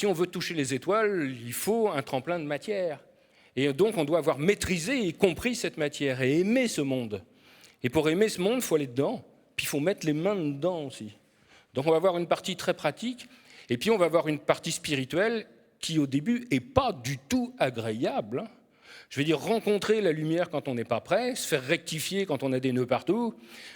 si on veut toucher les étoiles, il faut un tremplin de matière. Et donc, on doit avoir maîtrisé et compris cette matière et aimer ce monde. Et pour aimer ce monde, il faut aller dedans. Puis il faut mettre les mains dedans aussi. Donc, on va avoir une partie très pratique. Et puis, on va avoir une partie spirituelle qui, au début, n'est pas du tout agréable. Je veux dire, rencontrer la lumière quand on n'est pas prêt, se faire rectifier quand on a des nœuds partout.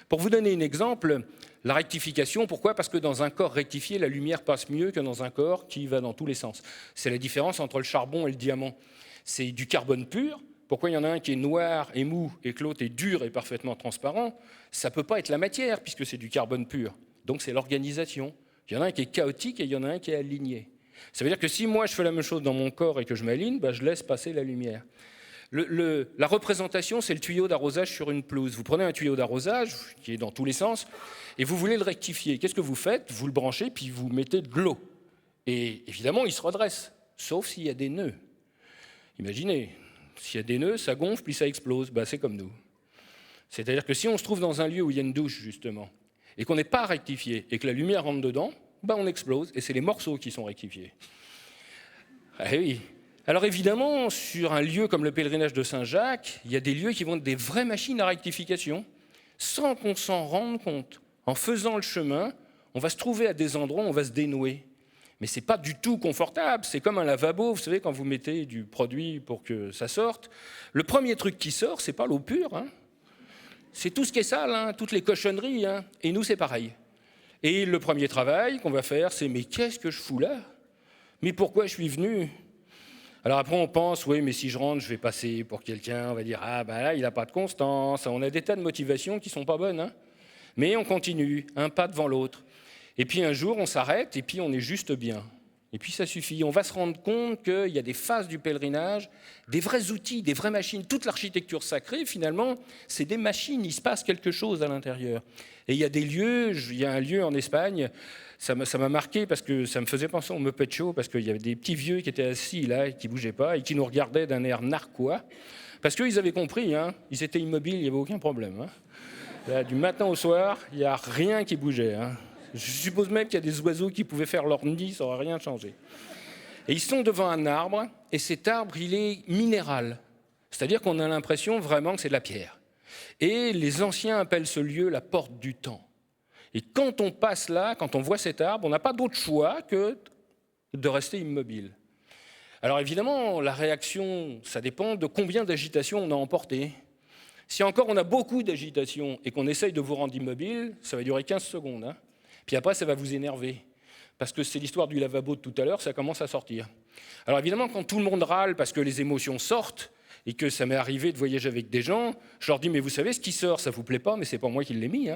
Pour vous donner un exemple, la rectification, pourquoi ? Parce que dans un corps rectifié, la lumière passe mieux que dans un corps qui va dans tous les sens. C'est la différence entre le charbon et le diamant. C'est du carbone pur. Pourquoi il y en a un qui est noir et mou et que l'autre est dur et parfaitement transparent ? Ça ne peut pas être la matière, puisque c'est du carbone pur. Donc c'est l'organisation. Il y en a un qui est chaotique et il y en a un qui est aligné. Ça veut dire que si moi je fais la même chose dans mon corps et que je m'aligne, je laisse passer la lumière. La représentation, c'est le tuyau d'arrosage sur une pelouse. Vous prenez un tuyau d'arrosage qui est dans tous les sens et vous voulez le rectifier. Qu'est-ce que vous faites ? Vous le branchez puis vous mettez de l'eau. Et évidemment, il se redresse, sauf s'il y a des nœuds. Imaginez, s'il y a des nœuds, ça gonfle puis ça explose. C'est comme nous. C'est-à-dire que si on se trouve dans un lieu où il y a une douche, justement, et qu'on n'est pas rectifié et que la lumière rentre dedans, on explose et c'est les morceaux qui sont rectifiés. Ah oui. Alors évidemment, sur un lieu comme le pèlerinage de Saint-Jacques, il y a des lieux qui vont être des vraies machines à rectification, sans qu'on s'en rende compte. En faisant le chemin, on va se trouver à des endroits où on va se dénouer. Mais ce n'est pas du tout confortable, c'est comme un lavabo, vous savez, quand vous mettez du produit pour que ça sorte. Le premier truc qui sort, ce n'est pas l'eau pure, c'est tout ce qui est sale, toutes les cochonneries, et nous c'est pareil. Et le premier travail qu'on va faire, c'est « mais qu'est-ce que je fous là ? Mais pourquoi je suis venu ?» Alors après, on pense, oui, mais si je rentre, je vais passer pour quelqu'un, on va dire, là, il n'a pas de constance, on a des tas de motivations qui ne sont pas bonnes. Mais on continue, un pas devant l'autre. Et puis un jour, on s'arrête, et puis on est juste bien. Et puis ça suffit. On va se rendre compte qu'il y a des phases du pèlerinage, des vrais outils, des vraies machines. Toute l'architecture sacrée, finalement, c'est des machines, il se passe quelque chose à l'intérieur. Et il y a des lieux, il y a un lieu en Espagne, ça m'a marqué parce que ça me faisait penser au Muppet Show, parce qu'il y avait des petits vieux qui étaient assis là, et qui ne bougeaient pas, et qui nous regardaient d'un air narquois, parce qu'eux, ils avaient compris, ils étaient immobiles, il n'y avait aucun problème. Là, du matin au soir, il n'y a rien qui bougeait. Je suppose même qu'il y a des oiseaux qui pouvaient faire leur nid, ça n'aurait rien changé. Et ils sont devant un arbre, et cet arbre, il est minéral. C'est-à-dire qu'on a l'impression vraiment que c'est de la pierre. Et les anciens appellent ce lieu la porte du temps. Et quand on passe là, quand on voit cet arbre, on n'a pas d'autre choix que de rester immobile. Alors évidemment, la réaction, ça dépend de combien d'agitation on a emporté. Si encore on a beaucoup d'agitation et qu'on essaye de vous rendre immobile, ça va durer 15 secondes. Puis après, ça va vous énerver. Parce que c'est l'histoire du lavabo de tout à l'heure, ça commence à sortir. Alors évidemment, quand tout le monde râle parce que les émotions sortent, et que ça m'est arrivé de voyager avec des gens, je leur dis, mais vous savez, ce qui sort, ça ne vous plaît pas, mais ce n'est pas moi qui l'ai mis.